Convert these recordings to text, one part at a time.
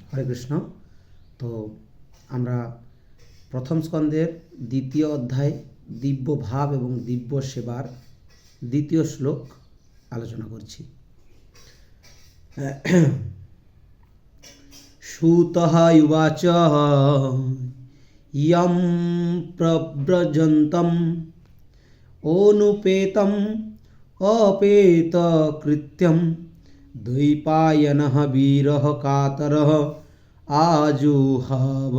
হরে কৃষ্ণ। তো আমরা প্রথম স্কন্ধের দ্বিতীয় অধ্যায় দিব্য ভাব এবং দিব্য সেবার দ্বিতীয় শ্লোক আলোচনা করছি। সূতঃ উবাচ ইয়ং প্রব্রজন্তম অনুপেতম অপেতকৃত্যম দ্বৈপায়নঃ বীরः কাতরः আজুহাব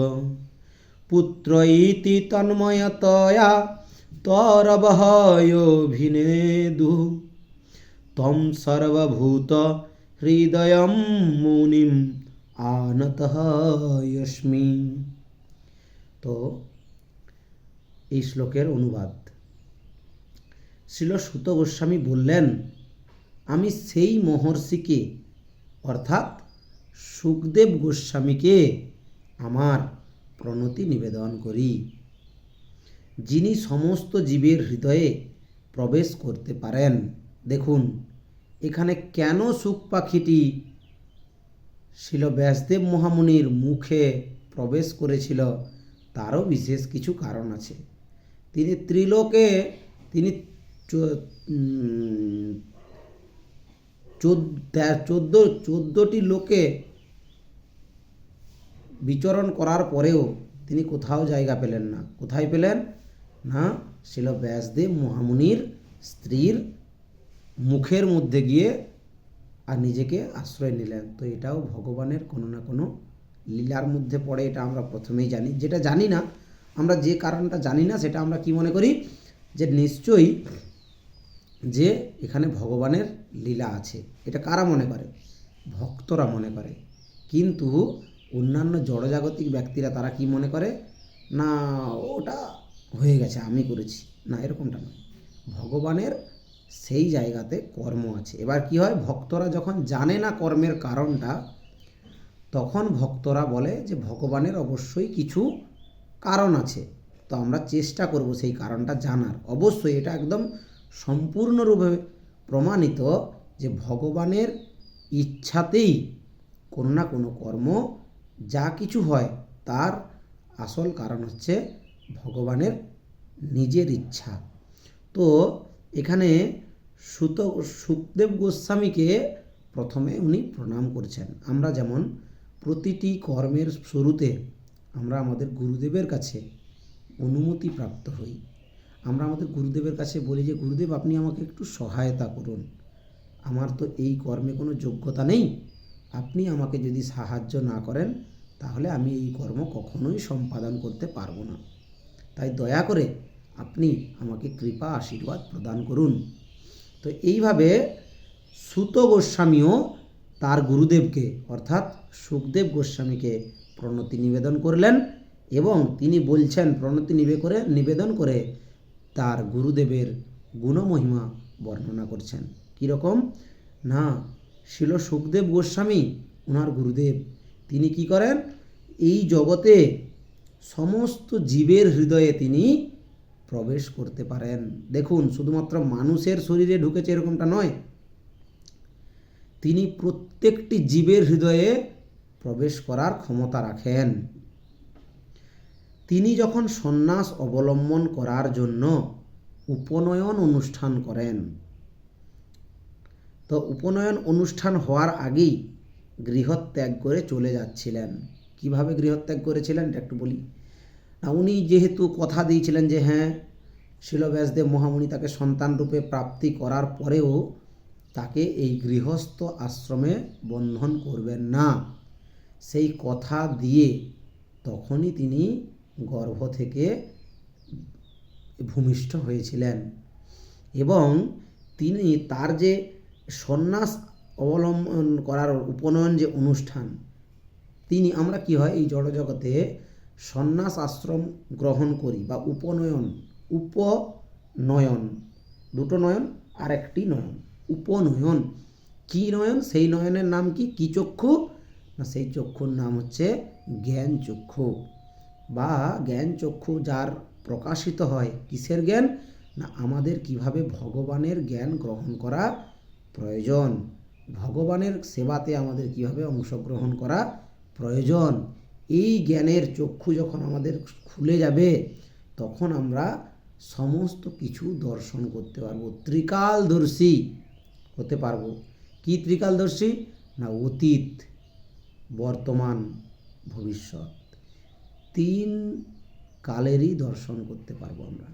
পুত্র ইতি তন্ময়তয়া তরবহয়োভিনেদু তম সর্বভূত হৃদয়ম মুনিম আনতঃ যস্মি। তো এই শ্লোকের অনুবাদ। শ্রীল সুত গোস্বামী বললেন, আমি সেই মহর্ষিকে অর্থাৎ সুখদেব গোস্বামীকে আমার প্রণতি নিবেদন করি, যিনি সমস্ত জীবের হৃদয়ে প্রবেশ করতে পারেন। দেখুন এখানে কেন সুখ পাখিটি শ্রীল ব্যাসদেব মহামুনির মুখে প্রবেশ করেছিল তারও বিশেষ কিছু কারণ আছে। তিনি ত্রিলোকে তিনি 14টি লোকে বিচরণ করার পরেও তিনি কোথাও জায়গা পেলেন না। কোথায় পেলেন না? শ্রীল ব্যাসদেব মহামুনির স্ত্রীর মুখের মধ্যে গিয়ে আর নিজেকে আশ্রয় নিলেন। তো এটাও ভগবানের কোনো না কোনো লীলার মধ্যে পড়ে, এটা আমরা প্রথমেই জানি। যেটা জানি না, আমরা যে কারণটা জানি না সেটা আমরা কি মনে করি যে নিশ্চয়ই যে এখানে ভগবানের লীলা আছে। এটা কারা মনে করে? ভক্তরা মনে করে। কিন্তু অন্যান্য জড়জাগতিক ব্যক্তিরা তারা কি মনে করে? না ওটা হয়ে গেছে, আমি করেছি। না, এরকমটা নয়। ভগবানের সেই জায়গাতে কর্ম আছে। এবার কি হয়, ভক্তরা যখন জানে না কর্মের কারণটা, তখন ভক্তরা বলে যে ভগবানের অবশ্যই কিছু কারণ আছে। তো আমরা চেষ্টা করব সেই কারণটা জানার। অবশ্যই এটা একদম সম্পূর্ণরূপে প্রমাণিত যে ভগবানের ইচ্ছাতেই কোনো না কোনো কর্ম যা কিছু হয় তার আসল কারণ হচ্ছে ভগবানের নিজের ইচ্ছা। তো এখানে সুখদেব গোস্বামীকে প্রথমে উনি প্রণাম করছেন। আমরা যেমন প্রতিটি কর্মের শুরুতে আমরা আমাদের গুরুদেবের কাছে অনুমতি প্রাপ্ত হই। আমরা আমাদের গুরুদেবের কাছে বলি যে গুরুদেব আপনি আমাকে একটু সহায়তা করুন, আমার তো এই কর্মে কোনো যোগ্যতা নেই, আপনি আমাকে যদি সাহায্য না করেন তাহলে আমি এই কর্ম কখনোই সম্পাদন করতে পারবো না। তাই দয়া করে আপনি আমাকে কৃপা আশীর্বাদ প্রদান করুন। তো এইভাবে সুত গোস্বামীও তার গুরুদেবকে অর্থাৎ সুখদেব গোস্বামীকে প্রণতি নিবেদন করলেন এবং তিনি বলছেন প্রণতি নিবেদন করে তার গুরুদেবের গুণমহিমা বর্ণনা করছেন। কীরকম না, শ্রীল সুখদেব গোস্বামী ওনার গুরুদেব, তিনি কি করেন, এই জগতে সমস্ত জীবের হৃদয়ে তিনি প্রবেশ করতে পারেন। দেখুন শুধুমাত্র মানুষের শরীরে ঢুকেছে এরকমটা নয়, তিনি প্রত্যেকটি জীবের হৃদয়ে প্রবেশ করার ক্ষমতা রাখেন। তিনি যখন সন্ন্যাস অবলম্বন করার জন্য উপনয়ন অনুষ্ঠান করেন, তো উপনয়ন অনুষ্ঠান হওয়ার আগেই গৃহত্যাগ করে চলে যাচ্ছিলেন। কিভাবে গৃহত্যাগ করেছিলেন এটা একটু বলি না। উনি যেহেতু কথা দিয়েছিলেন যে হ্যাঁ শ্রীল ব্যাসদেব মহামুনি তাকে সন্তান রূপে প্রাপ্তি করার পরেও তাকে এই গৃহস্থ আশ্রমে বন্ধন করবেন না, সেই কথা দিয়ে তখনই তিনি গর্ভ থেকে ভূমিষ্ঠ হয়েছিলেন এবং তিনি তার যে সন্ন্যাস অবলম্বন করার উপনয়ন যে অনুষ্ঠান, তিনি আমরা কি হয় এই জড়জগতে সন্ন্যাস আশ্রম গ্রহণ করি বা উপনয়ন, দুটো নয়ন আর একটি নয়ন, উপনয়ন। কি নয়ন? সেই নয়নের নাম কি চক্ষু না? সেই চক্ষুর নাম হচ্ছে জ্ঞান চক্ষু বা জ্ঞান চক্ষু, যার প্রকাশিত হয় কিসের জ্ঞান না আমাদের কিভাবে ভগবানের জ্ঞান গ্রহণ করা প্রয়োজন, ভগবানের সেবাতে আমাদের কিভাবে অংশগ্রহণ করা প্রয়োজন। এই জ্ঞানের চক্ষু যখন আমাদের খুলে যাবে তখন আমরা সমস্ত কিছু দর্শন করতে পারবো, ত্রিকালদর্শী হতে পারবো। কি ত্রিকালদর্শী? না অতীত, বর্তমান, ভবিষ্যৎ, তিন কালেরই দর্শন করতে পারবো আমরা।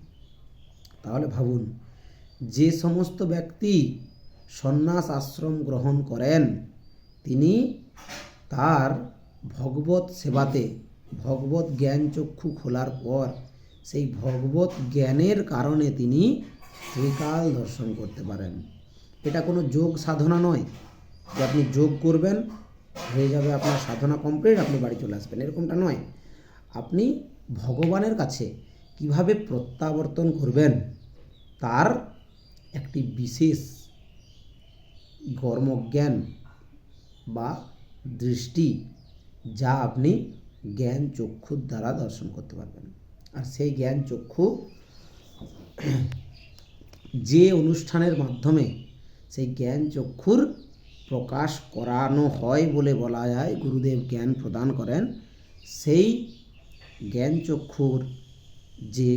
তাহলে ভাবুন, যে সমস্ত ব্যক্তি সন্ন্যাস আশ্রম গ্রহণ করেন তিনি তার ভগবত সেবাতে, ভগবত জ্ঞান চক্ষু খোলার পর সেই ভগবত জ্ঞানের কারণে তিনি ত্রিকাল দর্শন করতে পারেন। এটা কোনো যোগ সাধনা নয় যে আপনি যোগ করবেন, হয়ে যাবে আপনার সাধনা কমপ্লিট, আপনি বাড়ি চলে আসবেন, এরকমটা নয়। আপনি ভগবানের কাছে কিভাবে প্রত্যাবর্তন করবেন তার একটি বিশেষ কর্মজ্ঞান বা দৃষ্টি, যা আপনি জ্ঞান চক্ষুর দ্বারা দর্শন করতে পারবেন। আর সেই জ্ঞান চক্ষু যে অনুষ্ঠানের মাধ্যমে সেই জ্ঞান চক্ষুর প্রকাশ করানো হয় বলে বলা যায়, গুরুদেব জ্ঞান প্রদান করেন, সেই জ্ঞান চক্ষুর যে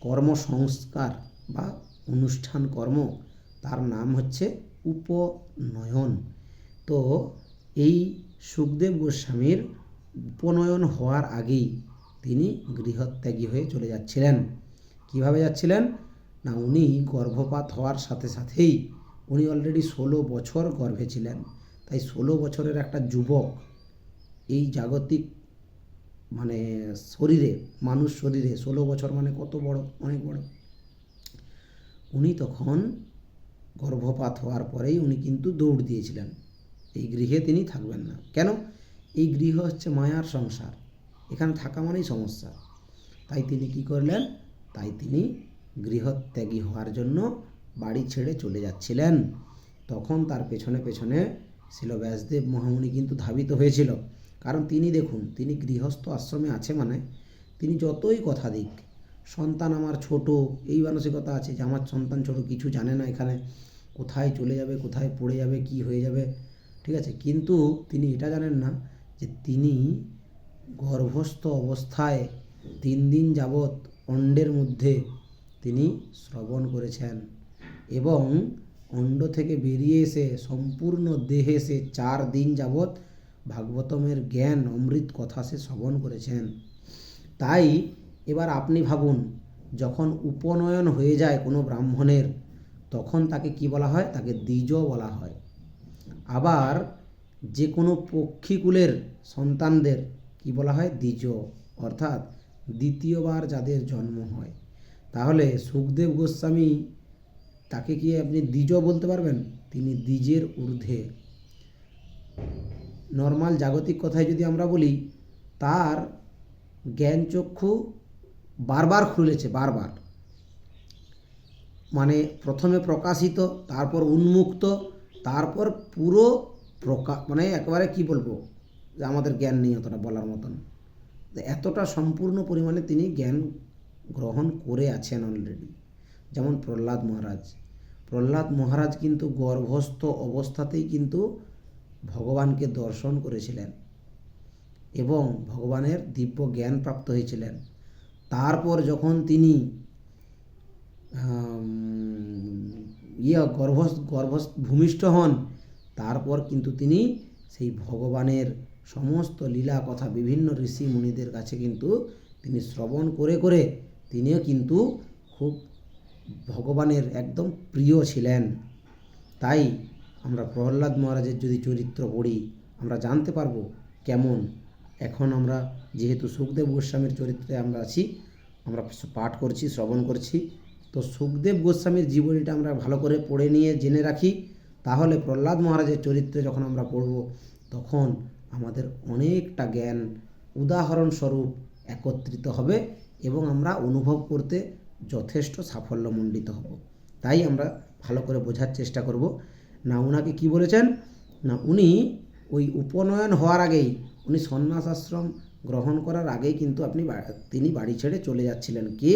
কর্মসংস্কার বা অনুষ্ঠান কর্ম, তার নাম হচ্ছে উপনয়ন। তো এই সুখদেব গোস্বামীর উপনয়ন হওয়ার আগেই তিনি গৃহত্যাগী হয়ে চলে যাচ্ছিলেন। কিভাবে যাচ্ছিলেন? না উনি গর্ভপাত হওয়ার সাথে সাথেই, উনি অলরেডি 16 বছর গর্ভে ছিলেন, তাই 16 বছরের একটা যুবক এই জাগতিক মানে শরীরে, মানুষ শরীরে 16 বছর মানে কত বড়, অনেক বড়। উনি তখন গর্ভপাত হওয়ার পরেই উনি কিন্তু দৌড় দিয়েছিলেন, এই গৃহে তিনি থাকবেন না। কেন? এই গৃহ হচ্ছে মায়ার সংসার, এখানে থাকা মানেই সমস্যা। তাই তিনি কি করলেন? তাই তিনি গৃহত্যাগী হওয়ার জন্য বাড়ি ছেড়ে চলে যাচ্ছিলেন। তখন তার পেছনে পেছনে শিল ব্যাসদেব মহামুনি কিন্তু ধাবিত হয়েছিল। কারণ তিনি দেখুন, তিনি গৃহস্থ আশ্রমে আছে মানে তিনি যতই কথা দিক, সন্তান আমার ছোট, এই মানসিকতা আছে যে আমার সন্তান ছোট, কিছু জানে না, এখানে কোথায় চলে যাবে, কোথায় পড়ে যাবে, কি হয়ে যাবে, ঠিক আছে। কিন্তু তিনি এটা জানেন না যে তিনি গর্ভস্থ অবস্থায় 3 দিন যাবৎ অণ্ডের মধ্যে তিনি শ্রবণ করেছেন এবং অণ্ড থেকে বেরিয়ে এসে সম্পূর্ণ দেহে এসে 4 দিন যাবৎ ভাগবতমের জ্ঞান অমৃত কথা সে শ্রবণ করেছেন। তাই এবার আপনি ভাবুন, যখন উপনয়ন হয়ে যায় কোনো ব্রাহ্মণের, তখন তাকে কি বলা হয়? তাকে দ্বিজ বলা হয়। আবার যে কোনো পক্ষীকুলের সন্তানদের কি বলা হয়? দ্বিজ, অর্থাৎ দ্বিতীয়বার যাদের জন্ম হয়। তাহলে সুখদেব গোস্বামী, তাকে কি আপনি দ্বিজ বলতে পারবেন? তিনি দ্বিজের ঊর্ধ্বে। নর্মাল জাগতিক কথায় যদি আমরা বলি, তার জ্ঞান চক্ষু বারবার খুলেছে, বারবার, মানে প্রথমে প্রকাশিত, তারপর উন্মুক্ত, তারপর পুরো মানে একেবারে কি বলবো, যে আমাদের জ্ঞান নেই অতটা বলার মতন, এতটা সম্পূর্ণ পরিমাণে তিনি জ্ঞান গ্রহণ করে আছেন অলরেডি। যেমন প্রহ্লাদ মহারাজ কিন্তু গর্ভস্থ অবস্থাতেই কিন্তু ভগবানকে দর্শন করেছিলেন এবং ভগবানের দিব্য জ্ঞান প্রাপ্ত হয়েছিলেন। তারপর যখন তিনি ভূমিষ্ঠ হন, তারপর কিন্তু তিনি সেই ভগবানের সমস্ত লীলা কথা বিভিন্ন ঋষি মুনিদের কাছে কিন্তু তিনি শ্রবণ করে করে তিনিও কিন্তু খুব ভগবানের একদম প্রিয় ছিলেন। তাই আমরা প্রহ্লাদ মহারাজের যদি চরিত্র পড়ি, আমরা জানতে পারবো কেমন। এখন আমরা যেহেতু সুখদেব গোস্বামীর চরিত্রে আমরা আছি, আমরা পাঠ করছি, শ্রবণ করছি, তো সুখদেব গোস্বামীর জীবনীটা আমরা ভালো করে পড়ে নিয়ে জেনে রাখি, তাহলে প্রহ্লাদ মহারাজের চরিত্রে যখন আমরা পড়ব, তখন আমাদের অনেকটা জ্ঞান উদাহরণস্বরূপ একত্রিত হবে এবং আমরা অনুভব করতে যথেষ্ট সাফল্যমণ্ডিত হব। তাই আমরা ভালো করে বোঝার চেষ্টা করব। না উনাকে কি বলেছেন? না উনি ওই উপনয়ন হওয়ার আগেই, উনি সন্ন্যাস আশ্রম গ্রহণ করার আগেই কিন্তু তিনি বাড়ি ছেড়ে চলে যাচ্ছিলেন। কে?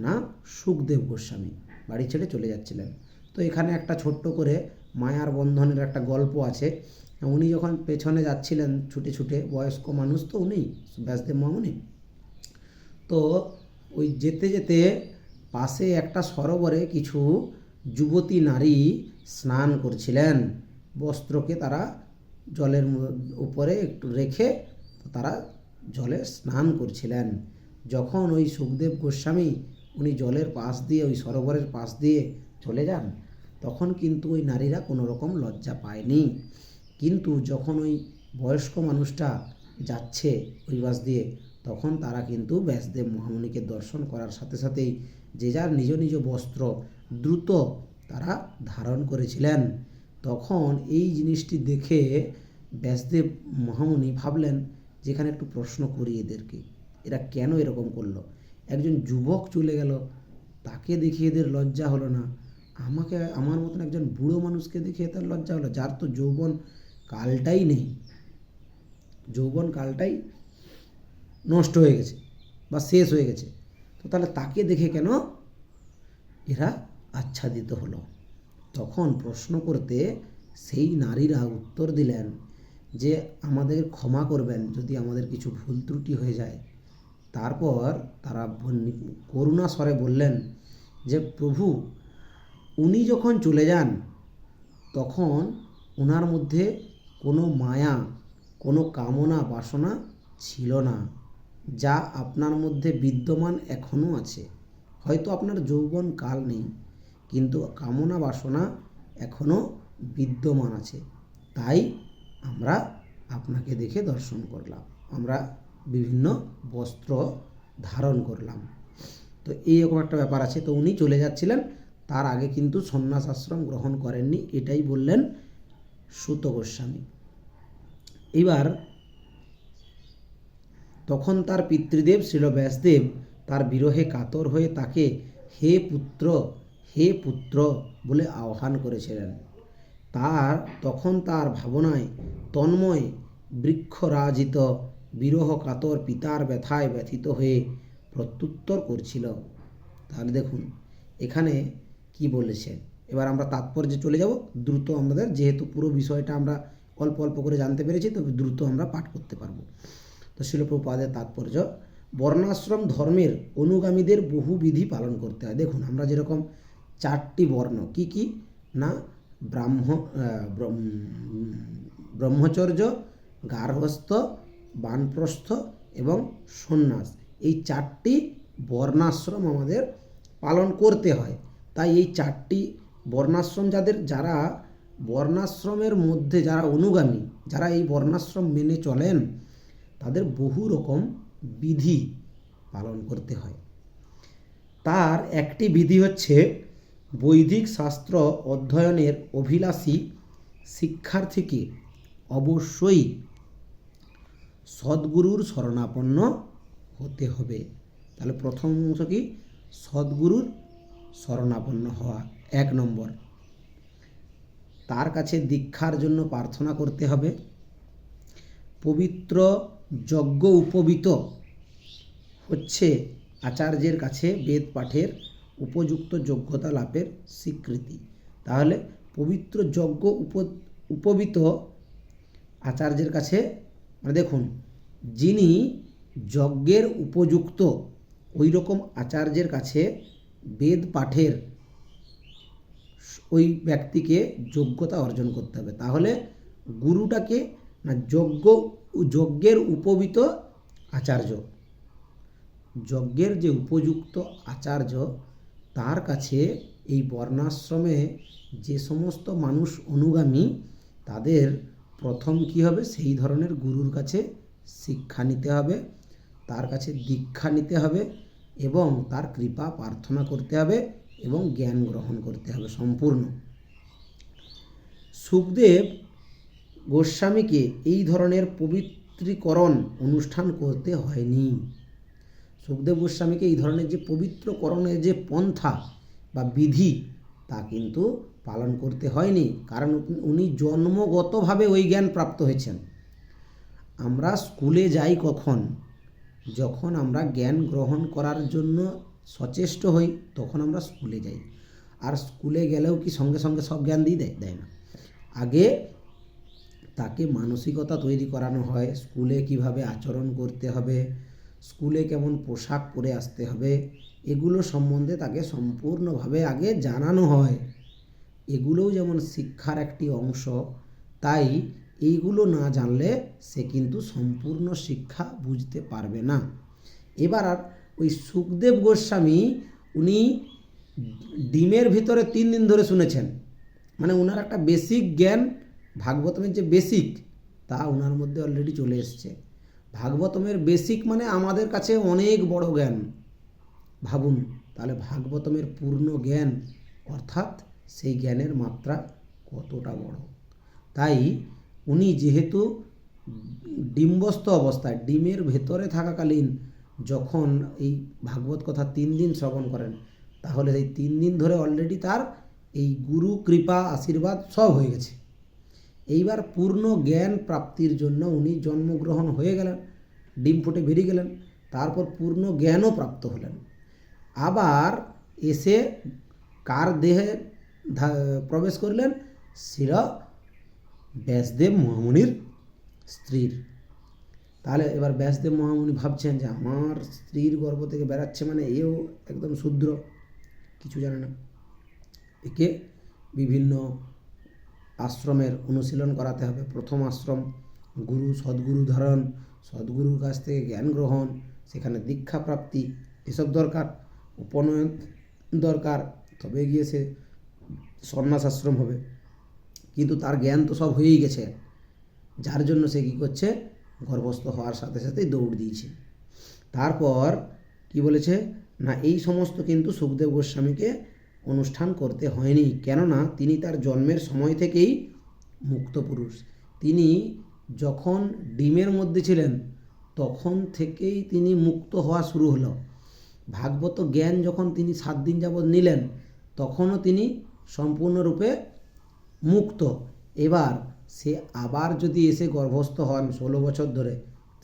না সুখদেব গোস্বামী বাড়ি ছেড়ে চলে যাচ্ছিলেন। তো এখানে একটা ছোট্ট করে মায়ার বন্ধনের একটা গল্প আছে। উনি যখন পেছনে যাচ্ছিলেন ছুটে ছুটে, বয়স্ক মানুষ তো উনি, ব্যাসদেব মহামুনি, তো ওই যেতে যেতে পাশে একটা সরোবরে কিছু যুবতী নারী স্নান করছিলেন। বস্ত্রকে তারা জলের উপরে একটু রেখে তারা জলে স্নান করছিলেন। যখন ওই সুখদেব গোস্বামী উনি জলের পাশ দিয়ে, ওই সরোবরের পাশ দিয়ে চলে যান, তখন কিন্তু ওই নারীরা কোনো রকম লজ্জা পায়নি। কিন্তু যখন ওই বয়স্ক মানুষটা যাচ্ছে ওই পাশ দিয়ে, তখন তারা কিন্তু ব্যাসদেব মহামুনিকে দর্শন করার সাথে সাথেই যে যার নিজ নিজ বস্ত্র দ্রুত তারা ধারণ করেছিলেন। তখন এই জিনিসটি দেখে ব্যাসদেব মহামুনি ভাবলেন, যেখানে একটু প্রশ্ন করি এদেরকে, এরা কেন এরকম করলো? একজন যুবক চলে গেল, তাকে দেখে এদের লজ্জা হলো না, আমাকে, আমার মতন একজন বুড়ো মানুষকে দেখে তার লজ্জা হলো, যার তো যৌবন কালটাই নেই, যৌবন কালটাই নষ্ট হয়ে গেছে বা শেষ হয়ে গেছে, তো তাহলে তাকে দেখে কেন এরা আচ্ছাদিত হলো? তখন প্রশ্ন করতে সেই নারীরা উত্তর দিলেন যে আমাদের ক্ষমা করবেন যদি আমাদের কিছু ভুল ত্রুটি হয়ে যায়। তারপর তারা করুণা স্বরে বললেন যে প্রভু, উনি যখন চলে যান তখন ওনার মধ্যে কোনো মায়া, কোনো কামনা বাসনা ছিল না, যা আপনার মধ্যে বিদ্যমান এখনও আছে। হয়তো আপনার যৌবন কাল নেই, কিন্তু কামনা বাসনা এখনও বিদ্যমান আছে, তাই আমরা আপনাকে দেখে দর্শন করলাম, আমরা বিভিন্ন বস্ত্র ধারণ করলাম। তো এইরকম একটা ব্যাপার আছে। তো উনি চলে যাচ্ছিলেন, তার আগে কিন্তু সন্ন্যাস আশ্রম গ্রহণ করেননি, এটাই বললেন সুত গোস্বামী। এবার তখন তার পিতৃদেব শ্রীল ব্যাসদেব তার বিরহে কাতর হয়ে তাকে হে পুত্র, হে পুত্র বলে আহ্বান করেছিলেন। তখন তার ভাবনায় তন্ময় বৃক্ষরাজিত বিরহ কাতর পিতার ব্যথায় ব্যথিত হয়ে প্রত্যুত্তর করছিল। তাহলে দেখুন এখানে কি বলেছে। এবার আমরা তাৎপর্যে চলে যাব দ্রুত, আমাদের যেহেতু পুরো বিষয়টা আমরা অল্প অল্প করে জানতে পেরেছি, তবে দ্রুত আমরা পাঠ করতে পারবো। তো শিল প্রভুপাদের তাৎপর্য, বর্ণাশ্রম ধর্মের অনুগামীদের বহু বিধি পালন করতে হয়। দেখুন আমরা যেরকম 4টি বর্ণ, কি কি না, ব্রহ্মচর্য, গার্হস্থ, বানপ্রস্থ এবং সন্ন্যাস, এই 4টি বর্ণাশ্রম আমাদের পালন করতে হয়। তাই এই 4টি বর্ণাশ্রম যারা বর্ণাশ্রমের মধ্যে যারা অনুগামী, যারা এই বর্ণাশ্রম মেনে চলেন, তাদের বহু রকম বিধি পালন করতে হয়। তার একটি বিধি হচ্ছে বৈদিক শাস্ত্র অধ্যয়নের অভিলাষী শিক্ষার্থীকে অবশ্যই সদ্গুরুর শরণাপন্ন হতে হবে। তাহলে প্রথম অংশ কি, সদ্গুরুর শরণাপন্ন হওয়া 1 নম্বর। তার কাছে দীক্ষার জন্য প্রার্থনা করতে হবে। পবিত্র যজ্ঞ উপবিত হচ্ছে আচার্যের কাছে বেদ পাঠের উপযুক্ত যোগ্যতা লাভের স্বীকৃতি। তাহলে পবিত্র যজ্ঞ উপবিত আচার্যের কাছে, মানে দেখুন যিনি যজ্ঞের উপযুক্ত ওই রকম আচার্যের কাছে বেদ পাঠের ওই ব্যক্তিকে যোগ্যতা অর্জন করতে হবে। তাহলে গুরুটাকে না, যজ্ঞের উপবিত আচার্য, যজ্ঞের যে উপযুক্ত আচার্য, তার কাছে এই বর্ণাশ্রমে যে সমস্ত মানুষ অনুগামী, তাদের প্রথম কি হবে, সেই ধরনের গুরুর কাছে শিক্ষা নিতে হবে, তার কাছে দীক্ষা নিতে হবে এবং তার কৃপা প্রার্থনা করতে হবে এবং জ্ঞান গ্রহণ করতে হবে সম্পূর্ণ। সুখদেব গোস্বামীকে এই ধরনের পবিত্রীকরণ অনুষ্ঠান করতে হয়নি। সুখদেব গোস্বামীকে এই ধরনের যে পবিত্রকরণের যে পন্থা বা বিধি, তা কিন্তু পালন করতে হয়নি, কারণ উনি জন্মগতভাবে ওই জ্ঞান প্রাপ্ত হয়েছেন। আমরা স্কুলে যাই কখন, যখন আমরা জ্ঞান গ্রহণ করার জন্য সচেষ্ট হই, তখন আমরা স্কুলে যাই। আর স্কুলে গেলেও কি সঙ্গে সঙ্গে সব জ্ঞান দেয় না। আগে তাকে মানসিকতা তৈরি করানো হয়, স্কুলে কিভাবে আচরণ করতে হবে, স্কুলে কেমন পোশাক পরে আসতে হবে, এগুলো সম্বন্ধে তাকে সম্পূর্ণভাবে আগে জানানো হয়। এগুলোও যেমন শিক্ষার একটি অংশ, তাই এইগুলো না জানলে সে কিন্তু সম্পূর্ণ শিক্ষা বুঝতে পারবে না। এবার আর ওই সুখদেব গোস্বামী উনি ডিমের ভিতরে 3 দিন ধরে শুনেছেন, মানে ওনার একটা বেসিক জ্ঞান, ভাগবতমের যে বেসিক তা ওনার মধ্যে অলরেডি চলে এসছে। ভাগবতমের বেসিক মানে আমাদের কাছে অনেক বড় জ্ঞান, ভাবুন তাহলে ভাগবতমের পূর্ণ জ্ঞান অর্থাৎ সেই জ্ঞানের মাত্রা কতটা বড়। তাই উনি যেহেতু ডিম্বস্থ অবস্থায় ডিমের ভেতরে থাকাকালীন যখন এই ভাগবত কথা 3 দিন শ্রবণ করেন, তাহলে এই 3 দিন ধরে অলরেডি তার এই গুরু কৃপা আশীর্বাদ সব হয়ে গেছে। এইবার পূর্ণ জ্ঞান প্রাপ্তির জন্য উনি জন্মগ্রহণ হয়ে গেলেন, ডিম ফুটে বেরিয়ে গেলেন, তারপর পূর্ণ জ্ঞানও প্রাপ্ত হলেন। আবার এসে কার দেহে প্রবেশ করলেন? শিল ব্যাসদেব মহামুনির স্ত্রীর। তাহলে এবার ব্যাসদেব মহামুনি ভাবছেন যে আমার স্ত্রীর গর্ভ থেকে বেরাচ্ছে, মানে এও একদম শূদ্র, কিছু জানে না, একে বিভিন্ন আশ্রমের অনুশীলন করাতে হবে। প্রথম আশ্রম গুরু সদ্গুরু ধারণ, সদ্গুরুর কাছ থেকে জ্ঞান গ্রহণ, সেখানে দীক্ষা প্রাপ্তি, এসব দরকার, উপনয়ন দরকার, তবে গিয়ে সে সন্ন্যাস আশ্রম হবে। কিন্তু তার জ্ঞান তো সব হয়েই গেছে, যার জন্য সে কী করছে? গর্ভস্থ হওয়ার সাথে সাথেই দৌড় দিয়েছে। তারপর কি বলেছে না, এই সমস্ত কিন্তু সুখদেব গোস্বামীকে অনুষ্ঠান করতে হয়নি, কেননা তিনি তার জন্মের সময় থেকেই মুক্ত পুরুষ। তিনি যখন ডিমের মধ্যে ছিলেন তখন থেকেই তিনি মুক্ত হওয়া শুরু হলো। ভাগবত জ্ঞান যখন তিনি 7 দিন যাবৎ নিলেন তখনও তিনি সম্পূর্ণরূপে মুক্ত। এবার সে আবার যদি এসে গর্ভস্থ হন 16 বছর ধরে,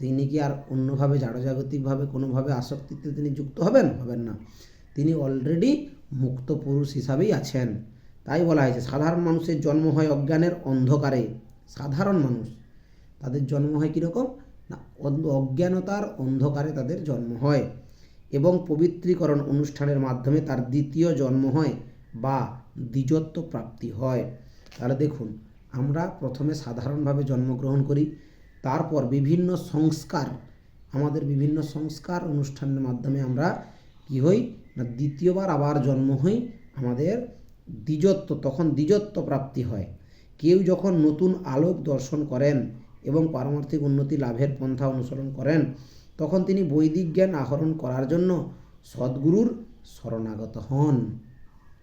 তিনি কি আর অন্যভাবে জাড়জাগতিকভাবে কোনোভাবে আসক্তিতে তিনি যুক্ত হবেন? হবেন না। তিনি অলরেডি মুক্ত পুরুষ হিসাবেই আছেন। তাই বলা হয়েছে সাধারণ মানুষের জন্ম হয় অজ্ঞানের অন্ধকারে। সাধারণ মানুষ তাদের জন্ম হয় কীরকম না, অজ্ঞানতার অন্ধকারে তাদের জন্ম হয়, এবং পবিত্রীকরণ অনুষ্ঠানের মাধ্যমে তার দ্বিতীয় জন্ম হয় বা দ্বিজত্ব প্রাপ্তি হয়। তাহলে দেখুন, আমরা প্রথমে সাধারণভাবে জন্মগ্রহণ করি, তারপর বিভিন্ন সংস্কার, আমাদের বিভিন্ন সংস্কার অনুষ্ঠানের মাধ্যমে আমরা কি হই না, দ্বিতীয়বার আবার জন্ম হই, আমাদের দ্বিজত্ব, তখন দ্বিজত্ব প্রাপ্তি হয়। কেউ যখন নতুন আলোক দর্শন করেন এবং পারমার্থিক উন্নতি লাভের পন্থা অনুসরণ করেন, তখন তিনি বৈদিক জ্ঞান আহরণ করার জন্য সদ্গুরুর শরণাগত হন।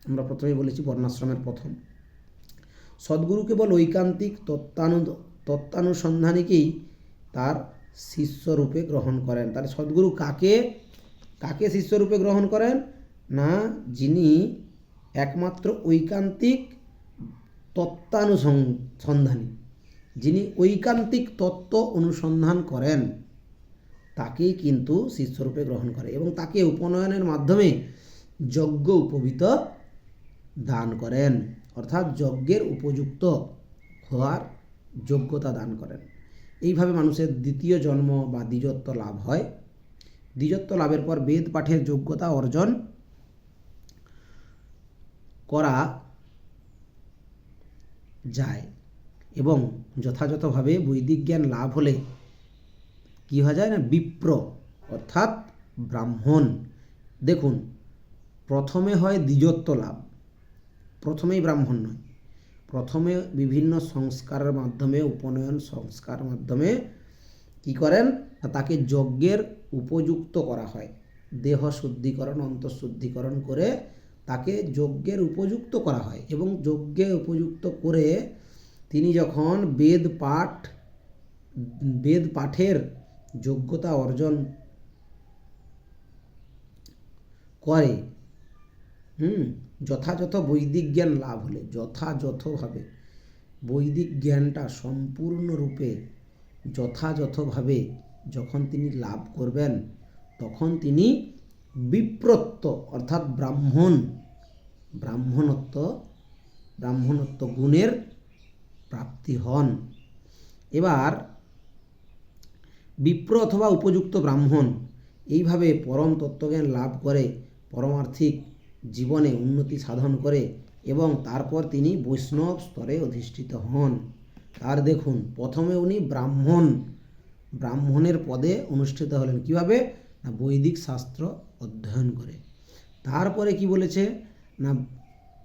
আমরা প্রথমেই বলেছি বর্ণাশ্রমের প্রথম সদ্গুরু কেবল ঐকান্তিক তত্ত্বানুসন্ধানীকেই তার শিষ্যরূপে গ্রহণ করেন। তাহলে সদ্গুরু কাকে কাকে শিষ্যরূপে গ্রহণ করেন না, যিনি একমাত্র ঐকান্তিক তত্ত্বানুসন্ধানী, যিনি ঐকান্তিক তত্ত্ব অনুসন্ধান করেন, তাকেই কিন্তু শিষ্যরূপে গ্রহণ করে এবং তাকে উপনয়নের মাধ্যমে যজ্ঞ উপবীত দান করেন, অর্থাৎ যজ্ঞের উপযুক্ত হওয়ার যোগ্যতা দান করেন। এইভাবে মানুষের দ্বিতীয় জন্ম বা দ্বিজত্ব লাভ হয়। দ্বিজত্ব লাভের পর বেদ পাঠের যোগ্যতা অর্জন করা যায় এবং যথাযথভাবে বৈদিক জ্ঞান লাভ হলে কী হওয়া যায় না, বিপ্র অর্থাৎ ব্রাহ্মণ। দেখুন, প্রথমে হয় দ্বিজত্ব লাভ, প্রথমেই ব্রাহ্মণ নয়, প্রথমে বিভিন্ন সংস্কারের মাধ্যমে, উপনয়ন সংস্কার মাধ্যমে কি করেন না, তাকে যজ্ঞের উপযুক্ত করা হয়, দেহ শুদ্ধিকরণ অন্তঃশুদ্ধিকরণ করে তাকে যজ্ঞের উপযুক্ত করা হয় এবং যজ্ঞে উপযুক্ত করে তিনি যখন বেদ পাঠের যোগ্যতা অর্জন করে, যথাযথ বৈদিক জ্ঞান লাভ হলে, যথাযথভাবে বৈদিক জ্ঞানটা সম্পূর্ণরূপে যথাযথভাবে যখন তিনি লাভ করবেন, তখন তিনি বিপ্রত্ব অর্থাৎ ব্রাহ্মণত্ব গুণের প্রাপ্তি হন। এবার বিপ্র অথবা উপযুক্ত ব্রাহ্মণ এইভাবে পরম তত্ত্বজ্ঞান লাভ করে পরমার্থিক জীবনে উন্নতি সাধন করে এবং তারপর তিনি বৈষ্ণব স্তরে অধিষ্ঠিত হন। আর দেখুন, প্রথমে উনি ব্রাহ্মণের পদে অনুষ্ঠিত হলেন। কিভাবে? না বৈদিক শাস্ত্র অধ্যয়ন করে। তারপরে কি বলেছে না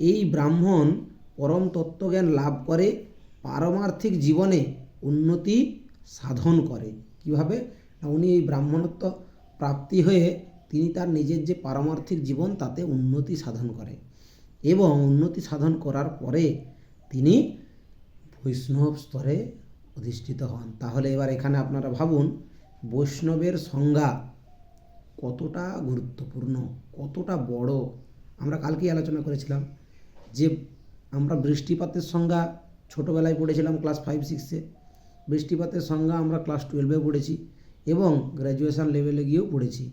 এই ব্রাহ্মণ পরম তত্ত্বজ্ঞান লাভ করে পারমার্থিক জীবনে উন্নতি সাধন করে। কিভাবে? না উনি এই ব্রাহ্মণত্ব প্রাপ্তি হয়ে তিনি তার নিজের যে পারমার্থিক জীবন তাতে উন্নতি সাধন করে এবং উন্নতি সাধন করার পরে তিনি বৈষ্ণব স্তরে অধিষ্ঠিত হন। তাহলে এবার এখানে আপনারা ভাবুন বৈষ্ণবের সংজ্ঞা কতটা গুরুত্বপূর্ণ, কতটা বড়। আমরা কালকেই আলোচনা করেছিলাম যে আমরা বৃষ্টিপাতের সংজ্ঞা ছোটোবেলায় পড়েছিলাম ক্লাস 5-6-এ, বৃষ্টিপাতের সংজ্ঞা আমরা ক্লাস 12-এ পড়েছি এবং গ্র্যাজুয়েশন লেভেলে গিয়েও পড়েছি।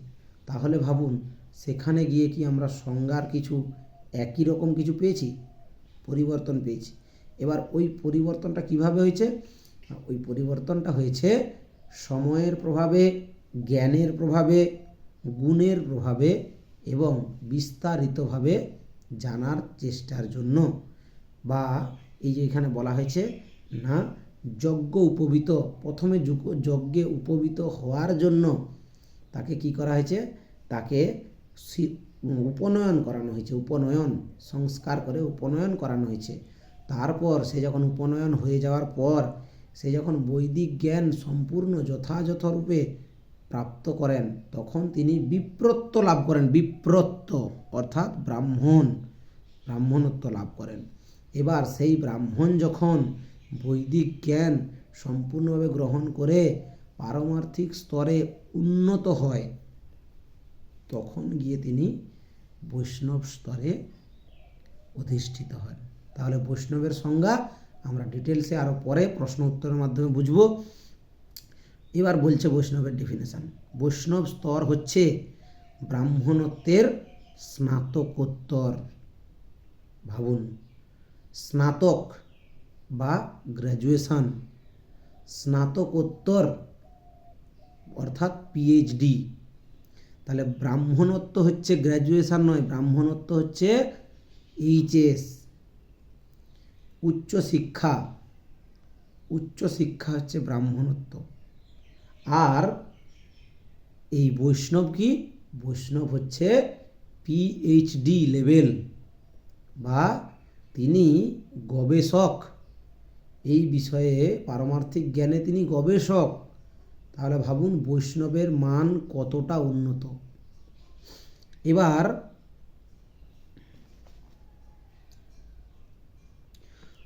তাহলে ভাবুন সেখানে গিয়ে কি আমরা সংজ্ঞার কিছু একই রকম কিছু পেয়েছি? পরিবর্তন পেয়েছি। এবার ওই পরিবর্তনটা কিভাবে হয়েছে? ওই পরিবর্তনটা হয়েছে সময়ের প্রভাবে, জ্ঞানের প্রভাবে, গুণের প্রভাবে এবং বিস্তারিতভাবে জানার চেষ্টার জন্য। বা এই যে এখানে বলা হয়েছে না যজ্ঞ উপবীত, প্রথমে যজ্ঞে উপবীত হওয়ার জন্য তাকে কি করা হয়েছে? তাকে উপনয়ন করানো হয়েছে। উপনয়ন, সংস্কার করে উপনয়ন করানো হয়েছে। তারপর সে যখন উপনয়ন হয়ে যাওয়ার পর সে যখন বৈদিক জ্ঞান সম্পূর্ণ যথাযথরূপে প্রাপ্ত করেন তখন তিনি বিপ্রত্ব লাভ করেন। বিপ্রত্ব অর্থাৎ ব্রাহ্মণত্ব লাভ করেন। এবার সেই ব্রাহ্মণ যখন বৈদিক জ্ঞান সম্পূর্ণভাবে গ্রহণ করে পারমার্থিক স্তরে উন্নত হয় তখন গিয়ে তিনি বৈষ্ণব স্তরে অধিষ্ঠিত হন। তাহলে বৈষ্ণবের সংজ্ঞা আমরা ডিটেলসে আরও পরে প্রশ্ন উত্তরের মাধ্যমে বুঝব। এবার বলছে বৈষ্ণবের ডেফিনেশন। বৈষ্ণব স্তর হচ্ছে ব্রাহ্মণত্বের স্নাতকোত্তর। ভাবুন, স্নাতক বা গ্র্যাজুয়েশন, স্নাতকোত্তর অর্থাৎ পিএইচডি। তাহলে ব্রাহ্মণত্ব হচ্ছে গ্র্যাজুয়েশন নয়, ব্রাহ্মণত্ব হচ্ছে এইচএস, উচ্চশিক্ষা হচ্ছে ব্রাহ্মণত্ব। আর এই বৈষ্ণব কি? বৈষ্ণব হচ্ছে পিএইচডি লেভেল, বা তিনি গবেষক, এই বিষয়ে পারমার্থিক জ্ঞানে তিনি গবেষক। তাহলে ভাবুন বৈষ্ণবের মান কতটা উন্নত। এবার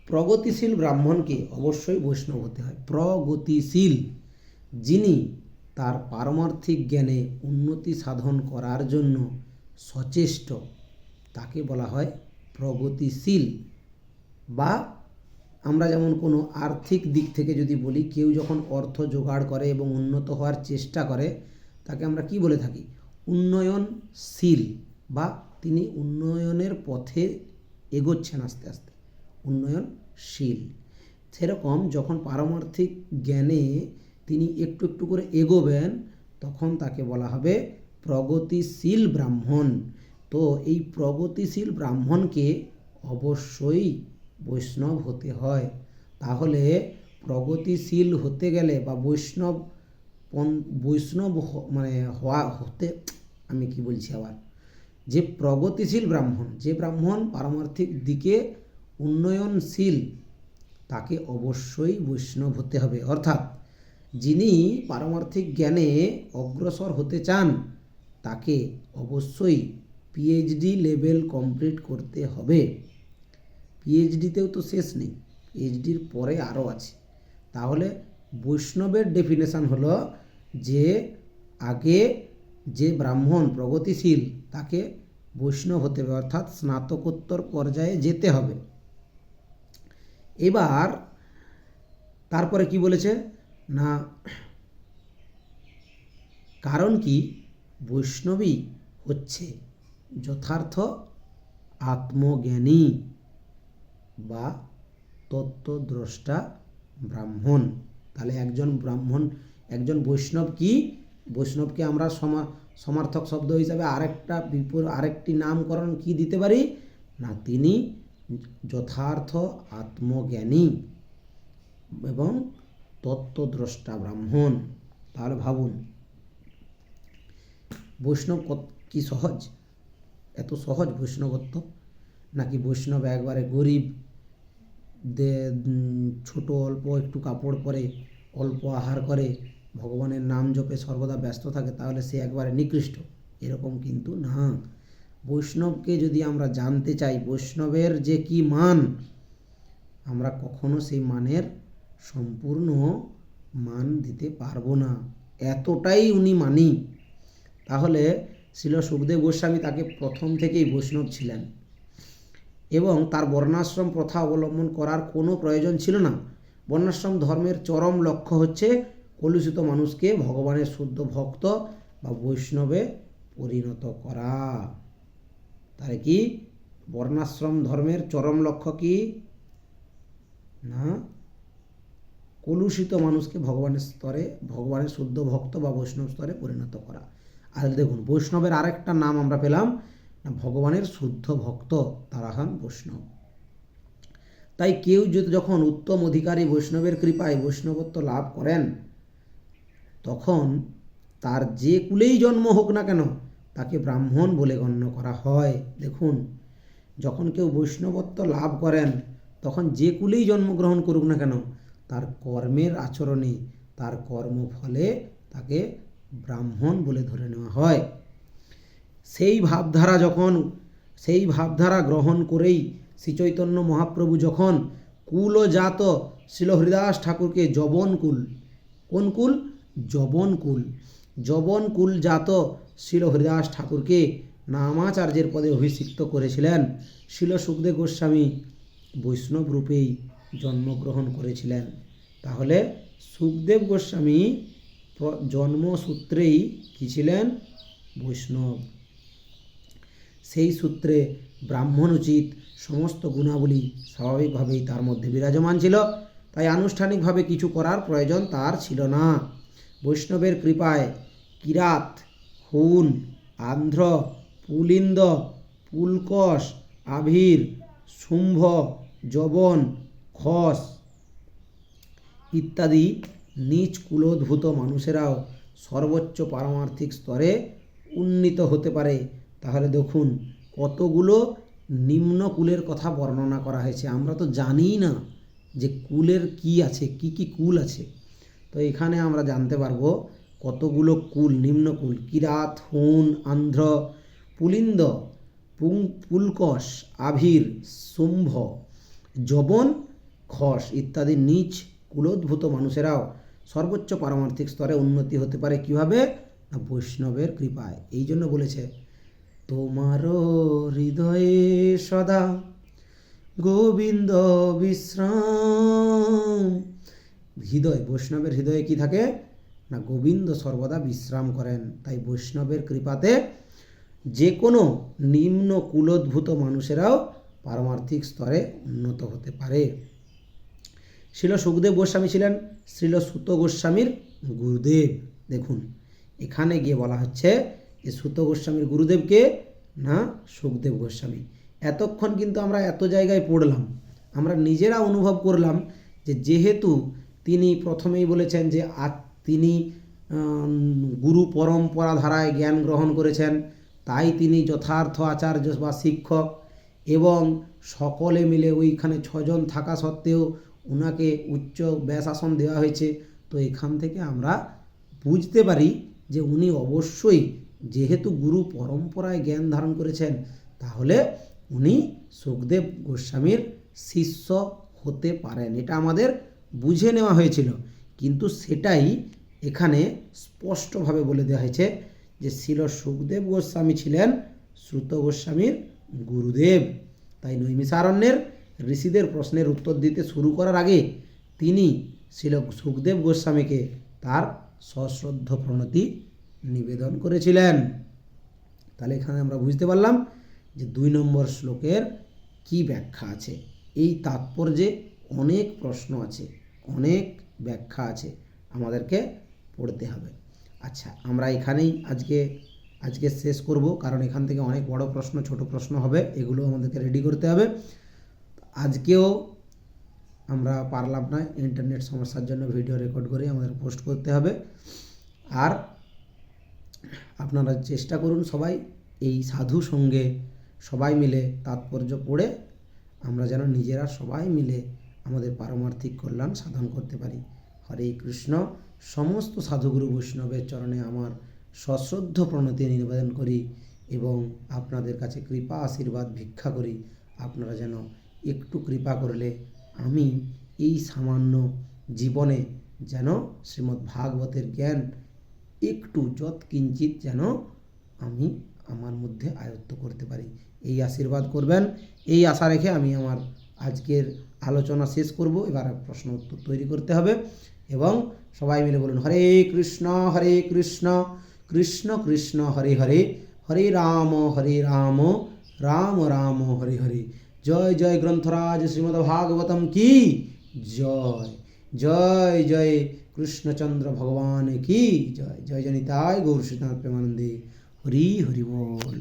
প্রগতিশীল ব্রাহ্মণকে অবশ্যই বৈষ্ণব হতে হয়। প্রগতিশীল, যিনি তার পারমার্থিক জ্ঞানে উন্নতি সাধন করার জন্য সচেষ্ট, তাকে বলা হয় প্রগতিশীল। বা আমরা যেমন কোনো আর্থিক দিক থেকে যদি বলি, কেউ যখন অর্থ জোগাড় করে এবং উন্নত হওয়ার চেষ্টা করে তাকে আমরা কি বলে থাকি? উন্নয়নশীল, বা তিনি উন্নয়নের পথে এগোচ্ছেন আস্তে আস্তে, উন্নয়নশীল। সেরকম যখন পারমার্থিক জ্ঞানে তিনি একটু একটু করে এগোবেন তখন তাকে বলা হবে প্রগতিশীল ব্রাহ্মণ। তো এই প্রগতিশীল ব্রাহ্মণকে অবশ্যই বৈষ্ণব হতে হয়। তাহলে প্রগতিশীল হতে গেলে বা বৈষ্ণব মানে হতে, আমি কি বলছি আবার, যে প্রগতিশীল ব্রাহ্মণ, যে ব্রাহ্মণ পারমার্থিক দিকে উন্নয়নশীল, তাকে অবশ্যই বৈষ্ণব হতে হবে। অর্থাৎ যিনি পারমার্থিক জ্ঞানে অগ্রসর হতে চান তাকে অবশ্যই পিএইচডি লেভেল কমপ্লিট করতে হবে। পিএইচডিতেও তো শেষ নেই, পিএইচডির পরে আরও আছে। তাহলে বৈষ্ণবের ডেফিনেশন হলো যে আগে যে ব্রাহ্মণ প্রগতিশীল তাকে বৈষ্ণব হতে হবে, অর্থাৎ স্নাতকোত্তর পর্যায়ে যেতে হবে। এবার তারপরে কি বলেছে না, কারণ কি? বৈষ্ণবী হচ্ছে যথার্থ আত্মজ্ঞানী বা তত্ত্বদ্রষ্টা ব্রাহ্মণ। তাহলে একজন ব্রাহ্মণ, একজন বৈষ্ণব কি, বৈষ্ণবকে আমরা সমার্থক শব্দ হিসাবে আরেকটি নামকরণ কি দিতে পারি না, তিনি যথার্থ আত্মজ্ঞানী এবং তত্ত্বদ্রষ্টা ব্রাহ্মণ। তাহলে ভাবুন, বৈষ্ণব কি সহজ? এত সহজ বৈষ্ণবত্ব? নাকি বৈষ্ণব একবারে গরিব, ছোট অল্প একটু কাপড় পরে, অল্প আহার করে, ভগবানের নাম জপে সর্বদা ব্যস্ত থাকে, তাহলে সে একবারে নিকৃষ্ট? এরকম কিন্তু না। বৈষ্ণবকে যদি আমরা জানতে চাই, বৈষ্ণবের যে কি মান, আমরা কখনো সেই মানের সম্পূর্ণ মান দিতে পারবো না, এতটাই উনি মানি। তাহলে শ্রীল সুখদেব গোস্বামী তাকে প্রথম থেকেই বৈষ্ণব ছিলেন এবং তার বর্ণাশ্রম প্রথা অবলম্বন করার কোনো প্রয়োজন ছিল না। বর্ণাশ্রম ধর্মের চরম লক্ষ্য হচ্ছে কলুষিত মানুষকে ভগবানের শুদ্ধ ভক্ত বা বৈষ্ণবে পরিণত করা। তাহলে কি বর্ণাশ্রম ধর্মের চরম লক্ষ্য কি না, কলুষিত মানুষকে ভগবানের শুদ্ধ ভক্ত বা বৈষ্ণব স্তরে পরিণত করা। আর দেখুন, বৈষ্ণবের আরেকটা নাম আমরা পেলাম না, ভগবানের শুদ্ধ ভক্ত, তারা হন বৈষ্ণব। তাই কেউ যখন উত্তম অধিকারী বৈষ্ণবের কৃপায় বৈষ্ণবত্ব লাভ করেন, তখন তার যে কুলেই জন্ম হোক না কেন, তাকে ব্রাহ্মণ বলে গণ্য করা হয়। দেখুন, যখন কেউ বৈষ্ণবত্ব লাভ করেন, তখন যে কুলেই জন্মগ্রহণ করুক না কেন, তার কর্মের আচরণে, তার কর্মফলে তাকে ব্রাহ্মণ বলে ধরে নেওয়া হয়। সেই ভাবধারা গ্রহণ করেই শ্রীচৈতন্য মহাপ্রভু যখন কুল ও জাত শ্রীল হরিদাস ঠাকুরকে কোন কুল? যবন কুল জাত শ্রীল হরিদাস ঠাকুরকে নামাচার্যের পদে অভিষিক্ত করেছিলেন, শ্রীল সুখদেব গোস্বামী বৈষ্ণব রূপেই জন্মগ্রহণ করেছিলেন। তাহলে সুখদেব গোস্বামী জন্মসূত্রেই কি ছিলেন? বৈষ্ণব। সেই সূত্রে ব্রাহ্মণ উচিত সমস্ত গুণাবলী স্বাভাবিকভাবেই তার মধ্যে বিরাজমান ছিল, তাই আনুষ্ঠানিকভাবে কিছু করার প্রয়োজন তার ছিল না। বৈষ্ণবের কৃপায় কিরাত, হুন, আন্ধ্র, পুলিন্দ, পুলকশ, আভির, শুম্ভ, যবন, খস ইত্যাদি নীচ কুলোদ্ভূত মানুষেরাও সর্বোচ্চ পারমার্থিক স্তরে উন্নীত হতে পারে। তাহলে দেখুন, কতগুলো নিম্ন কুলের কথা বর্ণনা করা হয়েছে। আমরা তো জানিই না যে কুলের কি আছে, কি কি কুল আছে। তো এখানে আমরা জানতে পারবো কতগুলো কুল, নিম্ন কুল: কিরাত, হুন, আন্ধ্র, পুলিন্দ, পুলকশ, আভির, শুম্ভ, যবন, খস ইত্যাদি নিচ কুলোদ্ভূত মানুষেরাও সর্বোচ্চ পারমার্থিক স্তরে উন্নতি হতে পারে। কিভাবে? না, বৈষ্ণবের কৃপায়। এই জন্য বলেছে, তোমারও হৃদয়ে সদা গোবিন্দ বিশ্রাম। বৈষ্ণবের হৃদয়ে কি থাকে না, গোবিন্দ সর্বদা বিশ্রাম করেন। তাই বৈষ্ণবের কৃপাতে যে কোনো নিম্ন কুলোদ্ভূত মানুষেরাও পারমার্থিক স্তরে উন্নত হতে পারে। শ্রীল সুখদেব গোস্বামী ছিলেন শ্রীল সুত গোস্বামীর গুরুদেব। দেখুন, এখানে গিয়ে বলা হচ্ছে যে সুত গোস্বামীর গুরুদেবকে না, সুখদেব গোস্বামী। এতক্ষণ কিন্তু আমরা এত জায়গায় পড়লাম, আমরা নিজেরা অনুভব করলাম যে যেহেতু তিনি প্রথমেই বলেছেন যে তিনি গুরু পরম্পরা ধারায় জ্ঞান গ্রহণ করেছেন, তাই তিনি যথার্থ আচার্য বা শিক্ষক, এবং সকলে মিলে ওইখানে 6 জন থাকা সত্ত্বেও ওনাকে উচ্চ ব্যাসাসন দেওয়া হয়েছে। তো এখান থেকে আমরা বুঝতে পারি যে উনি অবশ্যই, যেহেতু গুরু পরম্পরায় জ্ঞান ধারণ করেছেন, তাহলে উনি সুখদেব গোস্বামীর শিষ্য হতে পারেন। এটা আমাদের বুঝে নেওয়া হয়েছিল, কিন্তু সেটাই এখানে স্পষ্টভাবে বলে দেওয়া হয়েছে যে শ্রীল সুখদেব গোস্বামী ছিলেন শ্রুত গোস্বামীর গুরুদেব। তাই নৈমিষারণ্যের ঋষিদের প্রশ্নের উত্তর দিতে শুরু করার আগে তিনি শ্রীল সুখদেব গোস্বামীকে তার সশ্রদ্ধ প্রণতি নিবেদন করেছিলেন। তাহলে এখানে আমরা বুঝতে পারলাম যে 2 নম্বর শ্লোকের কি ব্যাখ্যা আছে। এই তাৎপর্যে অনেক প্রশ্ন আছে, অনেক ব্যাখ্যা আছে, আমাদেরকে পড়তে হবে। আচ্ছা, আমরা এখানেই আজকে শেষ করব, কারণ এখান থেকে অনেক বড় প্রশ্ন, ছোট প্রশ্ন হবে, এগুলো আমাদেরকে রেডি করতে হবে। আজকেও আমরা পারলাম না, ইন্টারনেট সমস্যার জন্য ভিডিও রেকর্ড করে আমাদের পোস্ট করতে হবে। আর আপনারা চেষ্টা করুন সবাই এই সাধু সঙ্গে সবাই মিলে তাৎপর্য পড়ে আমরা যেন নিজেরা সবাই মিলে আমাদের পারমার্থিক কল্যাণ সাধন করতে পারি। হরে কৃষ্ণ। সমস্ত সাধুগুরু বৈষ্ণবের চরণে আমার সশ্রদ্ধ প্রণতি নিবেদন করি এবং আপনাদের কাছে কৃপা আশীর্বাদ ভিক্ষা করি। আপনারা যেন একটু কৃপা করলে আমি এই সামান্য জীবনে যেন শ্রীমদ্ ভাগবতের জ্ঞান একটু যৎকিঞ্চিৎ যেন আমি আমার মধ্যে আয়ত্ত করতে পারি, এই আশীর্বাদ করবেন। এই আশা রেখে আমি আমার আজকের আলোচনা শেষ করব। এবার প্রশ্ন উত্তর তৈরি করতে হবে এবং সবাই মিলে বলুন হরে কৃষ্ণ কৃষ্ণ কৃষ্ণ হরে হরে, হরে রাম রাম রাম হরে হরে। জয় জয় গ্রন্থরাজ শ্রীমদ্ ভাগবতম কি জয়। জয় জয় কৃষ্ণচন্দ্র ভগবান কি জয়। জয় জয় নিতাই গৌর শ্রীনাথ প্রেমানন্দে। হরি হরি বল।